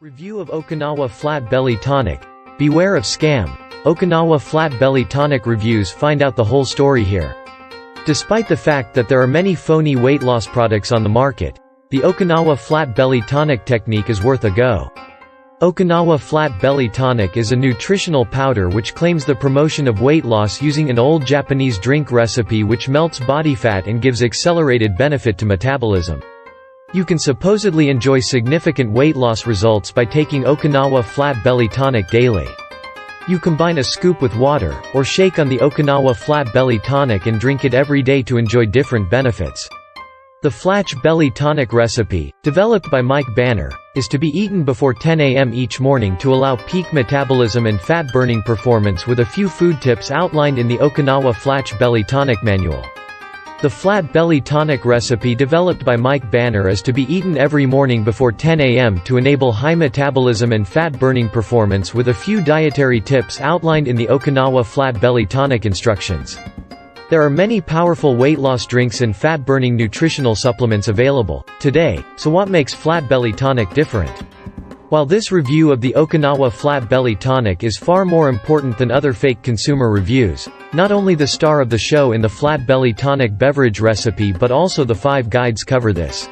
Review of Okinawa Flat Belly Tonic. Beware of scam. Okinawa Flat Belly Tonic reviews find out the whole story here. Despite the fact that there are many phony weight loss products on the market, the Okinawa Flat Belly Tonic technique is worth a go. Okinawa Flat Belly Tonic is a nutritional powder which claims the promotion of weight loss using an old Japanese drink recipe which melts body fat and gives accelerated benefit to metabolism. You can supposedly enjoy significant weight loss results by taking Okinawa Flat Belly Tonic daily. You combine a scoop with water, or shake on the Okinawa Flat Belly Tonic and drink it every day to enjoy different benefits. The Flat Belly Tonic recipe, developed by Mike Banner, is to be eaten before 10 a.m. each morning to allow peak metabolism and fat-burning performance with a few food tips outlined in the Okinawa Flat Belly Tonic manual. The Flat Belly Tonic recipe developed by Mike Banner is to be eaten every morning before 10 a.m. to enable high metabolism and fat-burning performance with a few dietary tips outlined in the Okinawa Flat Belly Tonic instructions. There are many powerful weight loss drinks and fat-burning nutritional supplements available today, so what makes Flat Belly Tonic different? While this review of the Okinawa Flat Belly Tonic is far more important than other fake consumer reviews, not only the star of the show in the Flat Belly Tonic beverage recipe but also the 5 guides cover this.